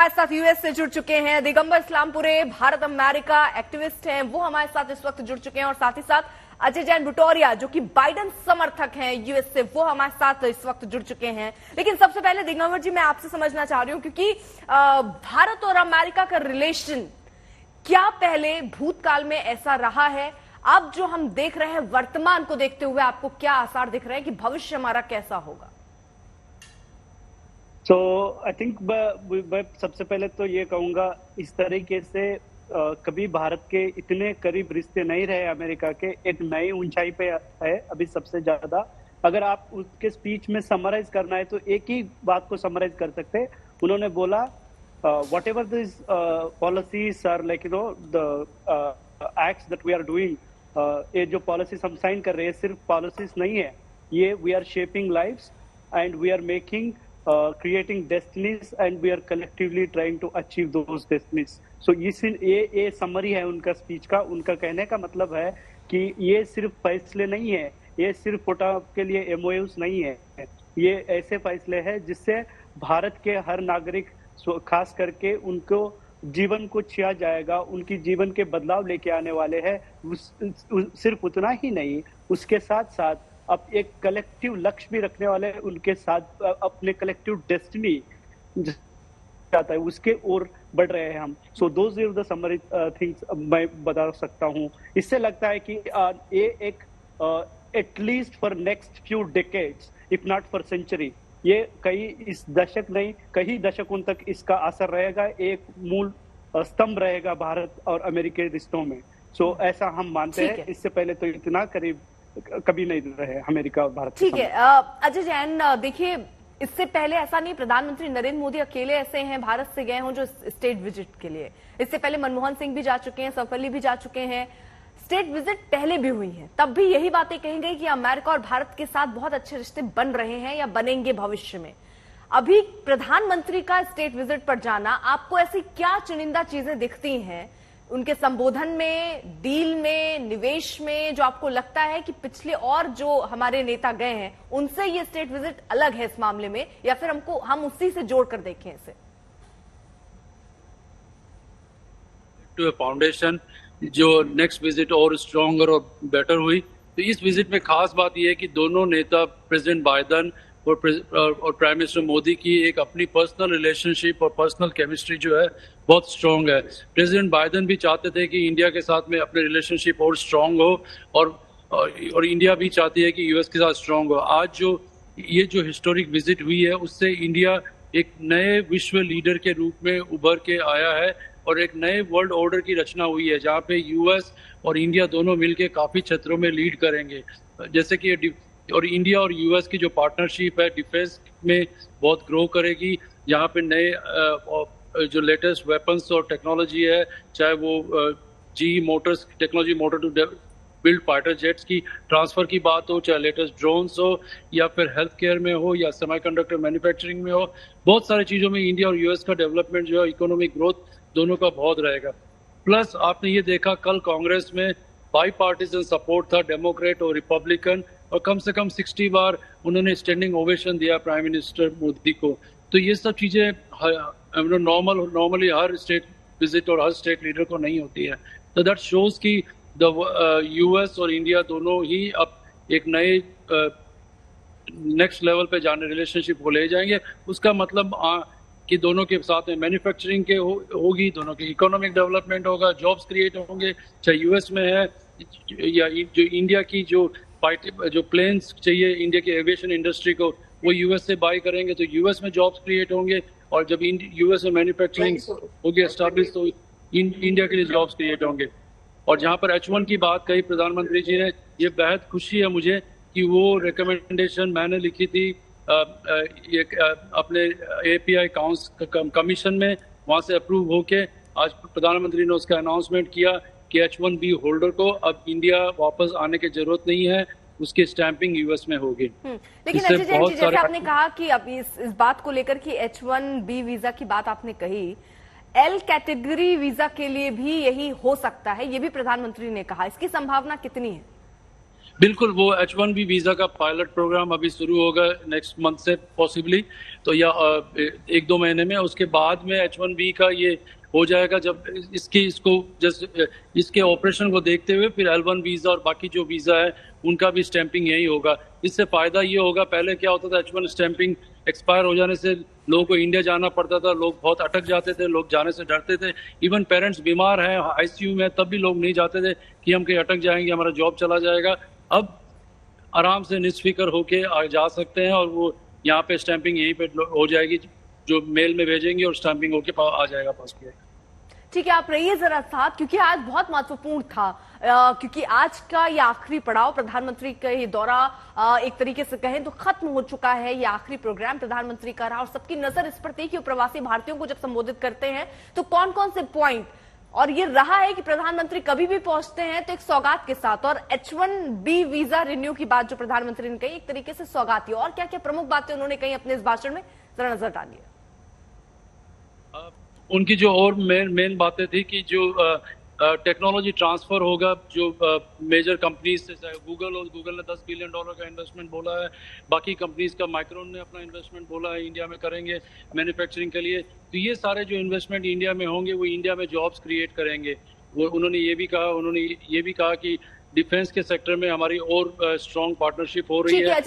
हमारे साथ यूएस से जुड़ चुके हैं दिगंबर इस्लामपुरे, भारत अमेरिका एक्टिविस्ट हैं, वो हमारे साथ इस वक्त जुड़ चुके हैं। और साथ ही साथ अजय जैन बुटोरिया जो कि बाइडेन समर्थक हैं यूएस से, वो हमारे साथ इस वक्त जुड़ चुके हैं। लेकिन सबसे पहले दिगंबर जी, मैं आपसे समझना चाह रही हूं क्योंकि भारत और अमेरिका का रिलेशन क्या पहले भूतकाल में ऐसा रहा है, अब जो हम देख रहे हैं वर्तमान को देखते हुए आपको क्या आसार दिख रहे हैं कि भविष्य हमारा कैसा होगा? तो आई थिंक मैं सबसे पहले तो ये कहूंगा, इस तरीके से कभी भारत के इतने करीब रिश्ते नहीं रहे अमेरिका के, एक नई ऊंचाई पे है अभी सबसे ज्यादा। अगर आप उसके स्पीच में समराइज करना है तो एक ही बात को समराइज कर सकते हैं। उन्होंने बोला whatever this policies are like you know the acts that we are doing, ये जो पॉलिसीज हम साइन कर रहे हैं सिर्फ पॉलिसीज नहीं है, ये we are shaping lives and we are making creating destinies and we are collectively trying to achieve those destinies. So ये समरी है उनका स्पीच का। उनका कहने का मतलब है कि ये सिर्फ फैसले नहीं है, ये सिर्फ फोटो के लिए एमओयूज नहीं है, ये ऐसे फैसले हैं जिससे भारत के हर नागरिक खास करके उनको जीवन को छिया जाएगा, उनकी जीवन के बदलाव लेके आने वाले हैं। सिर्फ उतना ही नहीं, उसके साथ साथ अब एक कलेक्टिव लक्ष्य भी रखने वाले, उनके साथ अपने कलेक्टिव डेस्टिनी जाता है उसके ओर बढ़ रहे हैं हम। So those are the summary things मैं बता सकता हूं। इससे लगता है कि ये एक at least for next few decades if not for century, ये कई इस दशक नहीं कई दशकों तक इसका असर रहेगा, एक मूल स्तंभ रहेगा भारत और अमेरिकी रिश्तों में। सो ऐसा हम मानते हैं। इससे पहले तो इतना करीब कभी नहीं रहे अमेरिका और भारत। ठीक है अजय जैन, देखिए इससे पहले ऐसा नहीं प्रधानमंत्री नरेंद्र मोदी अकेले ऐसे हैं भारत से गए हों जो स्टेट विजिट के लिए। इससे पहले मनमोहन सिंह भी जा चुके हैं, सर्वपल्ली भी जा चुके हैं, स्टेट विजिट पहले भी हुई हैं। तब भी यही बातें कही गई कि अमेरिका और भारत के साथ बहुत अच्छे रिश्ते बन रहे हैं या बनेंगे भविष्य में। अभी प्रधानमंत्री का स्टेट विजिट पर जाना, आपको ऐसी क्या चुनिंदा चीजें दिखती हैं उनके संबोधन में, डील में, निवेश में, जो आपको लगता है कि पिछले और जो हमारे नेता गए हैं उनसे ये स्टेट विजिट अलग है इस मामले में, या फिर हम उसी से जोड़कर देखें इसे? टू फाउंडेशन जो नेक्स्ट विजिट और स्ट्रॉन्गर और बेटर हुई। तो इस विजिट में खास बात यह है कि दोनों नेता प्रेसिडेंट बाइडेन और प्राइम मिनिस्टर मोदी की एक अपनी पर्सनल रिलेशनशिप और पर्सनल केमिस्ट्री जो है बहुत स्ट्रांग है। प्रेसिडेंट बाइडेन भी चाहते थे कि इंडिया के साथ में अपने रिलेशनशिप और स्ट्रांग हो, और इंडिया भी चाहती है कि यूएस के साथ स्ट्रांग हो। आज ये जो हिस्टोरिक विजिट हुई है उससे इंडिया एक नए विश्व लीडर के रूप में उभर के आया है और एक नए वर्ल्ड ऑर्डर की रचना हुई है जहाँ पे यूएस और इंडिया दोनों मिलकर काफी क्षेत्रों में लीड करेंगे। जैसे कि और इंडिया और यूएस की जो पार्टनरशिप है डिफेंस में बहुत ग्रो करेगी, जहाँ पे नए जो लेटेस्ट वेपन्स और टेक्नोलॉजी है, चाहे वो GE motors technology motor to build fighter jets की ट्रांसफर की बात हो, चाहे लेटेस्ट ड्रोन्स हो, या फिर हेल्थ केयर में हो, या सेमीकंडक्टर मैन्युफैक्चरिंग में हो, बहुत सारी चीज़ों में इंडिया और यूएस का डेवलपमेंट जो है, इकोनॉमिक ग्रोथ दोनों का बहुत रहेगा। प्लस आपने ये देखा कल कांग्रेस में बाई पार्टीजन सपोर्ट था, डेमोक्रेट और रिपब्लिकन, और कम से कम 60 बार उन्होंने स्टैंडिंग ओवेशन दिया प्राइम मिनिस्टर मोदी को। तो ये सब चीजें नॉर्मली हर स्टेट विजिट और हर स्टेट लीडर को नहीं होती है। तो दैट शोज कि द यूएस और इंडिया दोनों ही अब एक नए नेक्स्ट लेवल पे जाने रिलेशनशिप को ले जाएंगे। उसका मतलब कि दोनों के साथ में मैन्युफैक्चरिंग के होगी, दोनों की इकोनॉमिक डेवलपमेंट होगा, जॉब्स क्रिएट होंगे, चाहे यूएस में है या जो इंडिया की जो प्लेन्स चाहिए इंडिया की एविएशन इंडस्ट्री को, वो यूएस से बाय करेंगे तो यूएस में जॉब्स क्रिएट होंगे, और जब यूएस में मैन्युफैक्चरिंग होगी एस्टैब्लिश तो इंडिया के लिए जॉब्स क्रिएट होंगे। और जहाँ पर H1 की बात कही प्रधानमंत्री जी ने, ये बेहद खुशी है मुझे कि वो रिकमेंडेशन मैंने लिखी थी अपने API कमीशन में, वहाँ से अप्रूव होके आज प्रधानमंत्री ने उसका अनाउंसमेंट किया कि H1B होल्डर को अब इंडिया वापस आने की जरूरत नहीं है, उसकी स्टैंपिंग यूएस में होगी। लेकिन अजय जैन जी, जैसे आपने कहा कि अब इस बात को लेकर कि H1B वीजा की बात आपने कही, L कैटेगरी वीजा के लिए भी यही हो सकता है, ये भी प्रधानमंत्री ने कहा, इसकी संभावना कितनी है? बिल्कुल, वो H1B वीजा का पायलट प्रोग्राम अभी शुरू होगा नेक्स्ट मंथ से पॉसिबली, तो या 1-2 महीने में। उसके बाद में H1B का ये हो जाएगा, जब इसको जस्ट इसके ऑपरेशन को देखते हुए फिर L1 वीजा और बाकी जो वीजा है उनका भी स्टैंपिंग यही होगा। इससे फायदा ये होगा, पहले क्या होता था, H1 स्टैंपिंग एक्सपायर हो जाने से लोगों को इंडिया जाना पड़ता था, लोग बहुत अटक जाते थे, लोग जाने से डरते थे। इवन पेरेंट्स बीमार हैं ICU में, तब भी लोग नहीं जाते थे कि हम कहीं अटक जाएंगे, हमारा जॉब चला जाएगा। अब आराम से निश्फिक्र होके जा सकते हैं, और वो यहाँ पे स्टैंपिंग यहीं पे हो जाएगी, जो मेल में भेजेंगे और स्टैंपिंग होके आ जाएगा पासपोर्ट। ठीक है, आप रहिए जरा साथ, क्योंकि आज बहुत महत्वपूर्ण था, क्योंकि आज का ये आखिरी पड़ाव, प्रधानमंत्री का ये दौरा एक तरीके से कहें तो खत्म हो चुका है। ये आखिरी प्रोग्राम प्रधानमंत्री का रहा और सबकी नजर इस पर थी कि वो प्रवासी भारतीयों को जब संबोधित करते हैं तो कौन कौन से पॉइंट, और ये रहा है कि प्रधानमंत्री कभी भी पहुंचते हैं तो एक सौगात के साथ, और H1B वीजा रिन्यू की बात जो प्रधानमंत्री ने कही, एक तरीके से सौगात ही। और क्या क्या प्रमुख बातें उन्होंने कही अपने इस भाषण में, जरा नजर डालिए। उनकी जो और मेन बातें थी कि जो टेक्नोलॉजी ट्रांसफर होगा, जो मेजर कंपनीज से, चाहे गूगल हो, गूगल ने $10 बिलियन का इन्वेस्टमेंट बोला है, बाकी कंपनीज का, माइक्रोन ने अपना इन्वेस्टमेंट बोला है इंडिया में करेंगे मैन्युफैक्चरिंग के लिए। तो ये सारे जो इन्वेस्टमेंट इंडिया में होंगे वो इंडिया में जॉब्स क्रिएट करेंगे। उन्होंने ये भी कहा कि डिफेंस के सेक्टर में हमारी और स्ट्रॉन्ग पार्टनरशिप हो रही है।